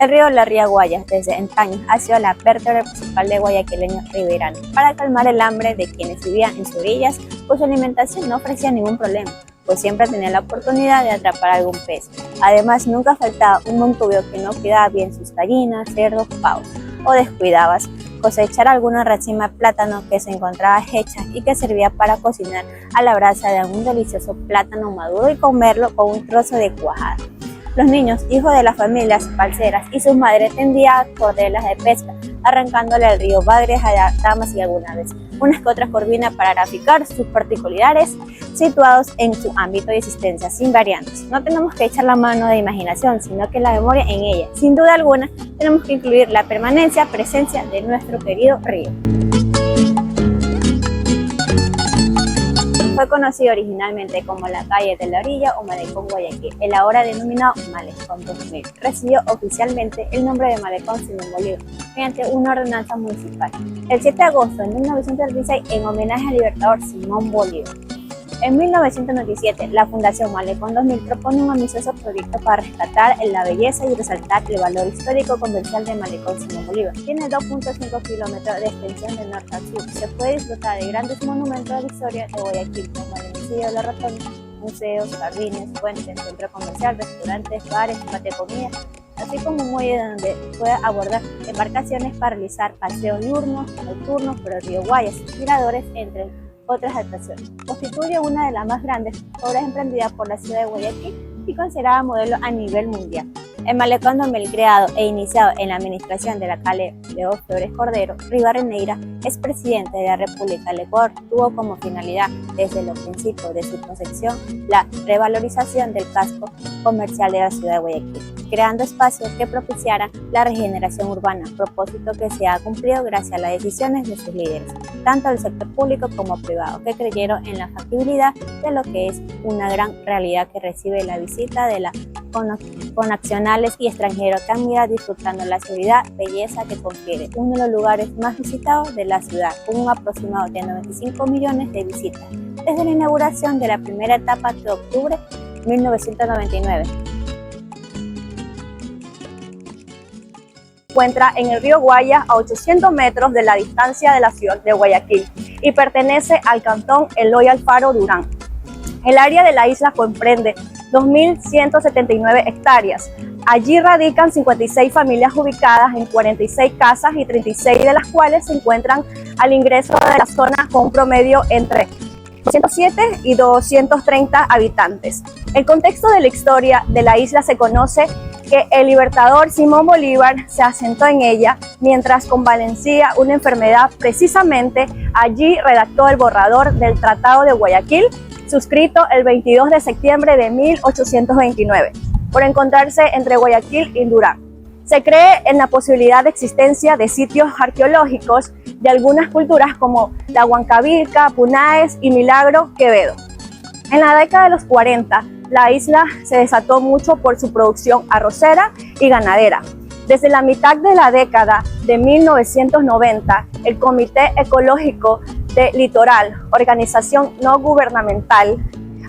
El río Larría Guayas desde antaño ha sido la vértebra principal de guayaquileños riberanos para calmar el hambre de quienes vivían en sus orillas, pues su alimentación no ofrecía ningún problema, pues siempre tenía la oportunidad de atrapar algún pez. Además, nunca faltaba un montubio que no cuidaba bien sus gallinas, cerdos, pavos, o descuidabas cosechar alguna racima de plátano que se encontraba hecha y que servía para cocinar a la brasa de algún delicioso plátano maduro y comerlo con un trozo de cuajada. Los niños, hijos de las familias balseras y sus madres, tendían cordelas de pesca, arrancándole al río bagres a damas y algunas veces unas que otras corvinas para graficar sus particulares situados en su ámbito de existencia, sin variantes. No tenemos que echar la mano de imaginación, sino que la memoria en ella. Sin duda alguna, tenemos que incluir la presencia de nuestro querido río. Fue conocido originalmente como la calle de la orilla o Malecón Guayaquil, el ahora denominado Malecón 2000. Recibió oficialmente el nombre de Malecón Simón Bolívar mediante una ordenanza municipal el 7 de agosto de 1936 en homenaje al libertador Simón Bolívar. En 1997, la Fundación Malecón 2000 propone un ambicioso proyecto para rescatar la belleza y resaltar el valor histórico-comercial de Malecón Simón Bolívar. Tiene 2.5 kilómetros de extensión de norte a sur. Se puede disfrutar de grandes monumentos de la historia de Guayaquil, como el Museo de la Rotonda, museos, jardines, fuentes, centro comercial, restaurantes, bares, patio de comida, así como un muelle donde puede abordar embarcaciones para realizar paseos diurnos, nocturnos por el río Guayas, miradores, entre otras atracciones. Constituye una de las más grandes obras emprendidas por la ciudad de Guayaquil y considerada modelo a nivel mundial. El Malecón 2000, creado e iniciado en la administración del alcalde Leo Flores Cordero, Rivadeneira, es presidente de la República del Ecuador, tuvo como finalidad, desde los principios de su concepción, la revalorización del casco comercial de la ciudad de Guayaquil, creando espacios que propiciaran la regeneración urbana, propósito que se ha cumplido gracias a las decisiones de sus líderes, tanto del sector público como privado, que creyeron en la factibilidad de lo que es una gran realidad que recibe la visita de la connacionales y extranjeros que han mirado disfrutando la seguridad, belleza que confiere uno de los lugares más visitados de la ciudad, con un aproximado de 95 millones de visitas, desde la inauguración de la primera etapa de octubre de 1999. Se encuentra en el río Guayas a 800 metros de la distancia de la ciudad de Guayaquil y pertenece al cantón Eloy Alfaro Durán. El área de la isla comprende 2.179 hectáreas. Allí radican 56 familias ubicadas en 46 casas y 36 de las cuales se encuentran al ingreso de la zona con un promedio entre 207 y 230 habitantes. El contexto de la historia de la isla se conoce que el libertador Simón Bolívar se asentó en ella mientras convalecía una enfermedad. Precisamente allí redactó el borrador del Tratado de Guayaquil, suscrito el 22 de septiembre de 1829, por encontrarse entre Guayaquil y Durán. Se cree en la posibilidad de existencia de sitios arqueológicos de algunas culturas como la Huancavilca, Punaes y Milagro Quevedo. En la década de los 40, la isla se desató mucho por su producción arrocera y ganadera. Desde la mitad de la década de 1990, el Comité Ecológico de Litoral, organización no gubernamental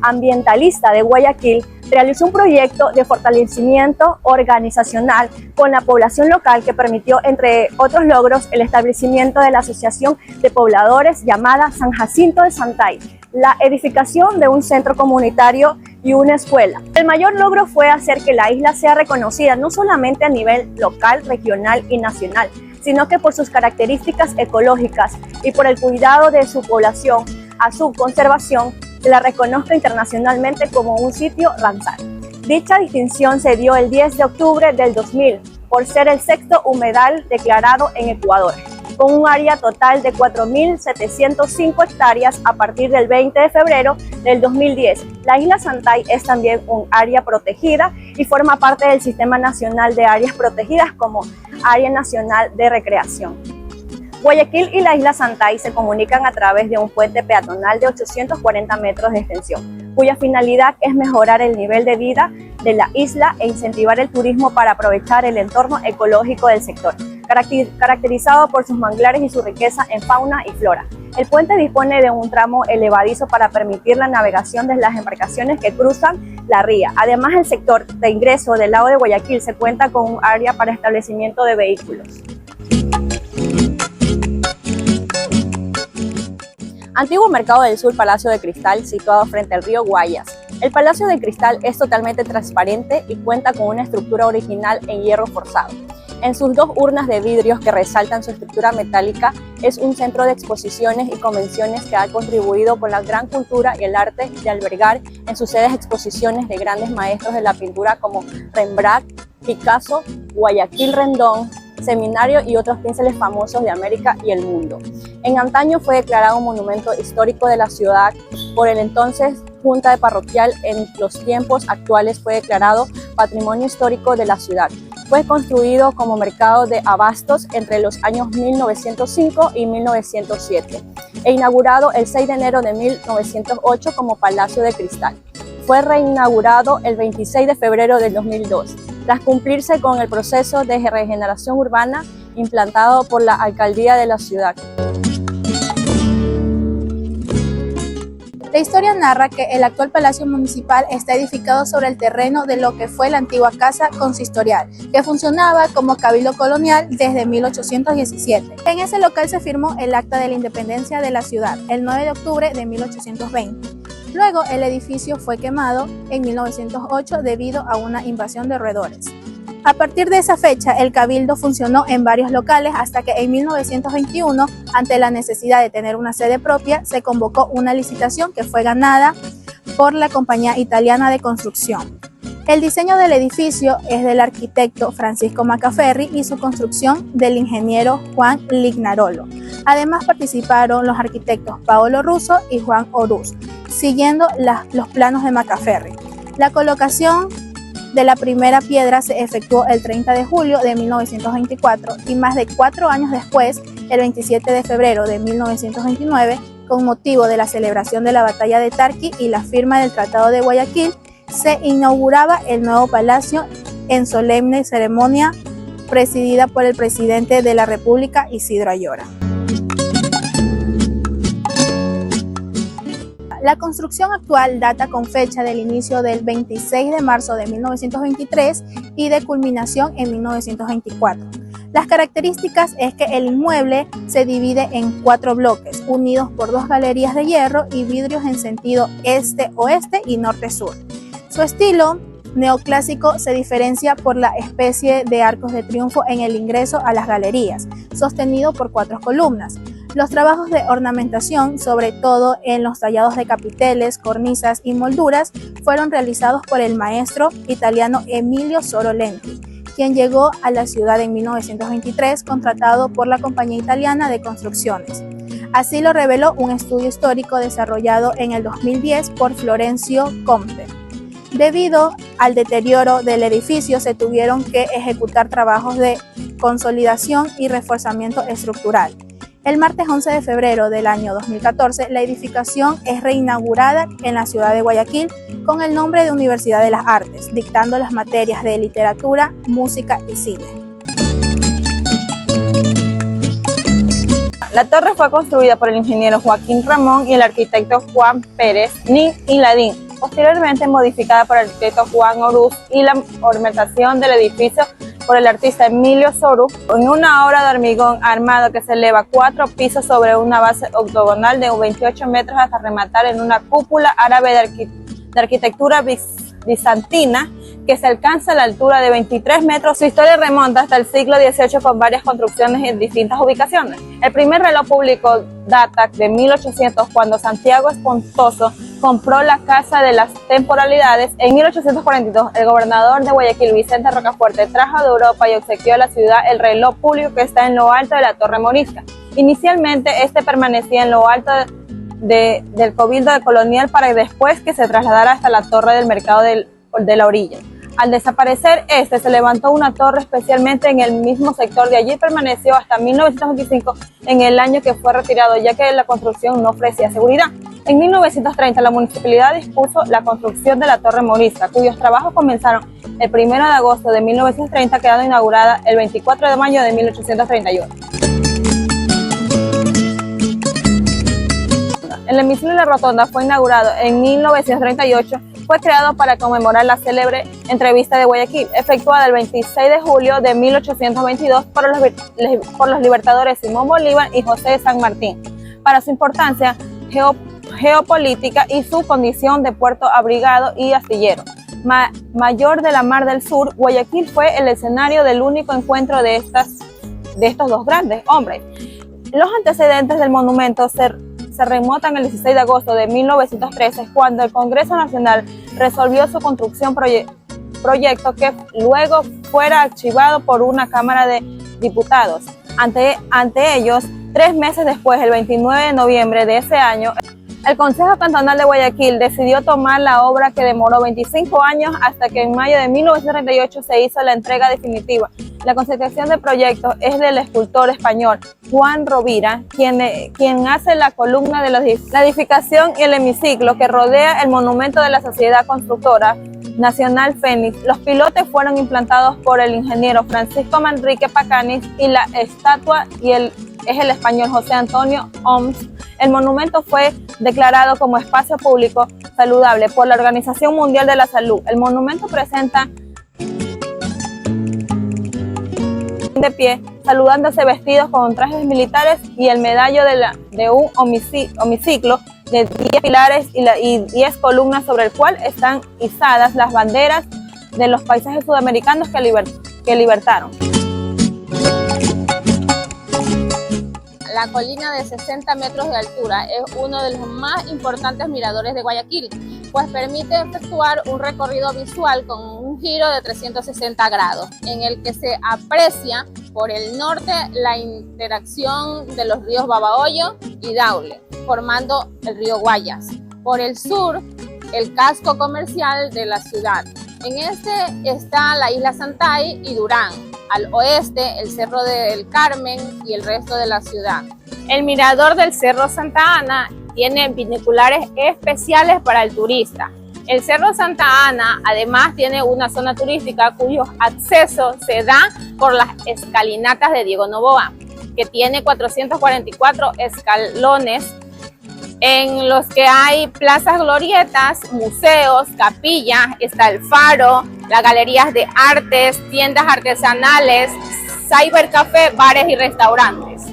ambientalista de Guayaquil, realizó un proyecto de fortalecimiento organizacional con la población local que permitió, entre otros logros, el establecimiento de la Asociación de Pobladores llamada San Jacinto de Santay, la edificación de un centro comunitario y una escuela. El mayor logro fue hacer que la isla sea reconocida no solamente a nivel local, regional y nacional, sino que por sus características ecológicas y por el cuidado de su población a su conservación, se la reconozca internacionalmente como un sitio Ramsar. Dicha distinción se dio el 10 de octubre del 2000 por ser el sexto humedal declarado en Ecuador, con un área total de 4.705 hectáreas a partir del 20 de febrero del 2010. La isla Santay es también un área protegida y forma parte del Sistema Nacional de Áreas Protegidas como Área Nacional de Recreación. Guayaquil y la isla Santay se comunican a través de un puente peatonal de 840 metros de extensión, cuya finalidad es mejorar el nivel de vida de la isla e incentivar el turismo para aprovechar el entorno ecológico del sector, caracterizado por sus manglares y su riqueza en fauna y flora. El puente dispone de un tramo elevadizo para permitir la navegación de las embarcaciones que cruzan la ría. Además, el sector de ingreso del lago de Guayaquil se cuenta con un área para establecimiento de vehículos. Antiguo Mercado del Sur, Palacio de Cristal, situado frente al río Guayas. El Palacio de Cristal es totalmente transparente y cuenta con una estructura original en hierro forjado. En sus dos urnas de vidrios que resaltan su estructura metálica, es un centro de exposiciones y convenciones que ha contribuido con la gran cultura y el arte de albergar en sus sedes exposiciones de grandes maestros de la pintura como Rembrandt, Picasso, Guayaquil Rendón, Seminario y otros pinceles famosos de América y el mundo. En antaño fue declarado un monumento histórico de la ciudad por el entonces Junta de Parroquial. En los tiempos actuales fue declarado Patrimonio Histórico de la ciudad. Fue construido como mercado de abastos entre los años 1905 y 1907 e inaugurado el 6 de enero de 1908 como Palacio de Cristal. Fue reinaugurado el 26 de febrero del 2002, tras cumplirse con el proceso de regeneración urbana implantado por la alcaldía de la ciudad. La historia narra que el actual Palacio Municipal está edificado sobre el terreno de lo que fue la antigua Casa Consistorial, que funcionaba como cabildo colonial desde 1817. En ese local se firmó el Acta de la Independencia de la ciudad, el 9 de octubre de 1820. Luego, el edificio fue quemado en 1908 debido a una invasión de roedores. A partir de esa fecha, el cabildo funcionó en varios locales hasta que en 1921, ante la necesidad de tener una sede propia, se convocó una licitación que fue ganada por la compañía italiana de construcción. El diseño del edificio es del arquitecto Francisco Macaferri y su construcción del ingeniero Juan Lignarolo. Además participaron los arquitectos Paolo Russo y Juan Oruz, siguiendo los planos de Macaferri. La colocación de la primera piedra se efectuó el 30 de julio de 1924 y más de 4 años después, el 27 de febrero de 1929, con motivo de la celebración de la Batalla de Tarqui y la firma del Tratado de Guayaquil, se inauguraba el nuevo palacio en solemne ceremonia presidida por el presidente de la República, Isidro Ayora. La construcción actual data con fecha del inicio del 26 de marzo de 1923 y de culminación en 1924. Las características es que el inmueble se divide en 4 bloques, unidos por 2 galerías de hierro y vidrios en sentido este-oeste y norte-sur. Su estilo neoclásico se diferencia por la especie de arcos de triunfo en el ingreso a las galerías, sostenido por 4 columnas. Los trabajos de ornamentación, sobre todo en los tallados de capiteles, cornisas y molduras, fueron realizados por el maestro italiano Emilio Soro Lenti, quien llegó a la ciudad en 1923 contratado por la compañía italiana de construcciones. Así lo reveló un estudio histórico desarrollado en el 2010 por Florencio Comte. Debido al deterioro del edificio, se tuvieron que ejecutar trabajos de consolidación y reforzamiento estructural. El martes 11 de febrero del año 2014, la edificación es reinaugurada en la ciudad de Guayaquil con el nombre de Universidad de las Artes, dictando las materias de literatura, música y cine. La torre fue construida por el ingeniero Joaquín Ramón y el arquitecto Juan Pérez Nin y Ladín, posteriormente modificada por el arquitecto Juan Oruz, y la ornamentación del edificio por el artista Emilio Soro, en una obra de hormigón armado que se eleva 4 pisos sobre una base octogonal de 28 metros hasta rematar en una cúpula árabe de arquitectura bizantina que se alcanza a la altura de 23 metros. Su historia remonta hasta el siglo XVIII con varias construcciones en distintas ubicaciones. El primer reloj público data de 1800, cuando Santiago Espontoso compró la Casa de las Temporalidades. En 1842, el gobernador de Guayaquil, Vicente Rocafuerte, trajo de Europa y obsequió a la ciudad el reloj público que está en lo alto de la Torre Morisca. Inicialmente, este permanecía en lo alto del Cabildo de Colonial para después que se trasladara hasta la Torre del Mercado de la Orilla. Al desaparecer se levantó una torre especialmente en el mismo sector. De allí permaneció hasta 1925, en el año que fue retirado, ya que la construcción no ofrecía seguridad. En 1930 la municipalidad dispuso la construcción de la Torre Morisca, cuyos trabajos comenzaron el 1 de agosto de 1930, quedando inaugurada el 24 de mayo de 1831. El hemiciclo de la Rotonda fue inaugurado en 1938. Fue creado para conmemorar la célebre entrevista de Guayaquil, efectuada el 26 de julio de 1822 por los libertadores Simón Bolívar y José de San Martín, para su importancia geopolítica y su condición de puerto abrigado y astillero. Mayor de la Mar del Sur, Guayaquil fue el escenario del único encuentro de estos dos grandes hombres. Los antecedentes del monumento se remontan el 16 de agosto de 1913, cuando el Congreso Nacional resolvió su construcción proyecto que luego fuera archivado por una Cámara de Diputados. Ante ellos, 3 meses después, el 29 de noviembre de ese año, el Consejo Cantonal de Guayaquil decidió tomar la obra, que demoró 25 años hasta que en mayo de 1938 se hizo la entrega definitiva. La concepción del proyecto es del escultor español Juan Rovira, quien hace la columna de la edificación y el hemiciclo que rodea el monumento de la Sociedad Constructora Nacional Fénix. Los pilotes fueron implantados por el ingeniero Francisco Manrique Pacanis y la estatua es el español José Antonio Oms. El monumento fue declarado como espacio público saludable por la Organización Mundial de la Salud. El monumento presenta de pie, saludándose vestidos con trajes militares y el medallo de un hemiciclo de 10 pilares y 10 columnas, sobre el cual están izadas las banderas de los países sudamericanos que libertaron. La colina de 60 metros de altura es uno de los más importantes miradores de Guayaquil, pues permite efectuar un recorrido visual con un giro de 360 grados, en el que se aprecia por el norte la interacción de los ríos Babahoyo y Daule, formando el río Guayas. Por el sur, el casco comercial de la ciudad. En este está la isla Santay y Durán. Al oeste, el Cerro del Carmen y el resto de la ciudad. El mirador del Cerro Santa Ana tiene binoculares especiales para el turista. El Cerro Santa Ana además tiene una zona turística cuyos accesos se dan por las escalinatas de Diego Noboa, que tiene 444 escalones, en los que hay plazas glorietas, museos, capillas, está el faro, las galerías de artes, tiendas artesanales, cybercafé, bares y restaurantes.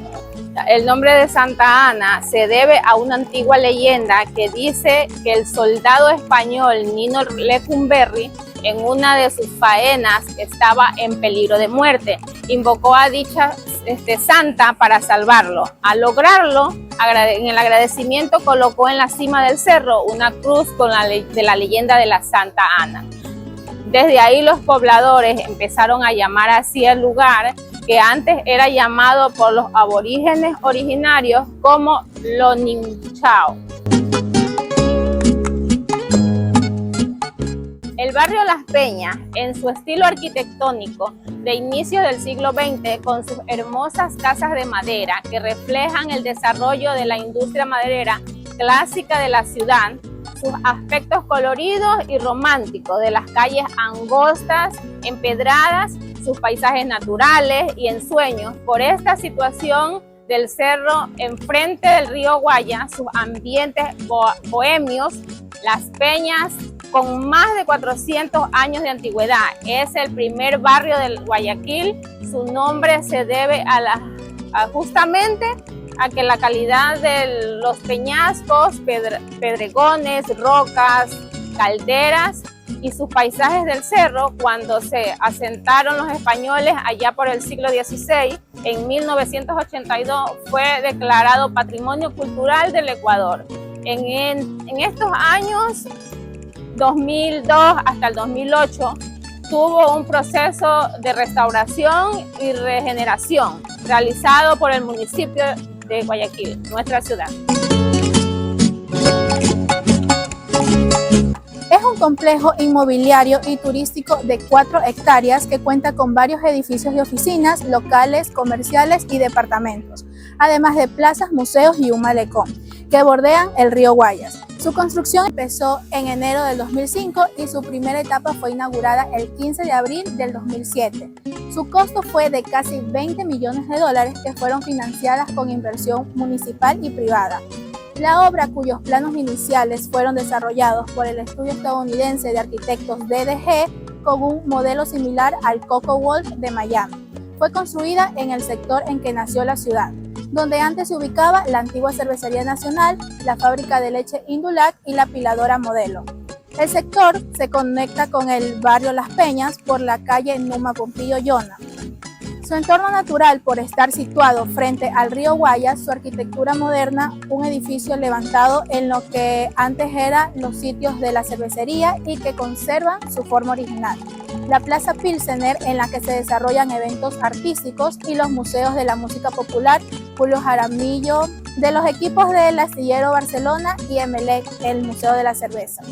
El nombre de Santa Ana se debe a una antigua leyenda que dice que el soldado español Nino Lecumberri, en una de sus faenas, estaba en peligro de muerte. Invocó a dicha santa para salvarlo. Al lograrlo, en el agradecimiento colocó en la cima del cerro una cruz de la leyenda de la Santa Ana. Desde ahí los pobladores empezaron a llamar así el lugar, que antes era llamado por los aborígenes originarios como Loninchao. El barrio Las Peñas, en su estilo arquitectónico de inicio del siglo XX, con sus hermosas casas de madera que reflejan el desarrollo de la industria maderera clásica de la ciudad, sus aspectos coloridos y románticos de las calles angostas, empedradas, sus paisajes naturales y ensueños. Por esta situación del cerro enfrente del río Guaya, sus ambientes bohemios, Las Peñas, con más de 400 años de antigüedad, es el primer barrio del Guayaquil. Su nombre se debe justamente a que la calidad de los peñascos, pedregones, rocas, calderas y sus paisajes del cerro, cuando se asentaron los españoles allá por el siglo XVI, en 1982 fue declarado Patrimonio Cultural del Ecuador. En estos años, 2002 hasta el 2008, tuvo un proceso de restauración y regeneración realizado por el municipio de Guayaquil, nuestra ciudad. Es un complejo inmobiliario y turístico de 4 hectáreas que cuenta con varios edificios de oficinas, locales, comerciales y departamentos, además de plazas, museos y un malecón. que bordean el río Guayas. Su construcción empezó en enero del 2005 y su primera etapa fue inaugurada el 15 de abril del 2007. Su costo fue de casi 20 millones de dólares que fueron financiadas con inversión municipal y privada. La obra, cuyos planos iniciales fueron desarrollados por el estudio estadounidense de arquitectos DDG con un modelo similar al Coco Wolf de Miami, fue construida en el sector en que nació la ciudad, donde antes se ubicaba la antigua Cervecería Nacional, la fábrica de leche Indulac y la piladora Modelo. El sector se conecta con el barrio Las Peñas por la calle Numa Pompillo Yona. Su entorno natural, por estar situado frente al río Guayas, su arquitectura moderna, un edificio levantado en lo que antes eran los sitios de la cervecería y que conservan su forma original. La Plaza Pilsener, en la que se desarrollan eventos artísticos, y los museos de la música popular, Julio Jaramillo, de los equipos del Astillero Barcelona y Emelec, el Museo de la Cerveza.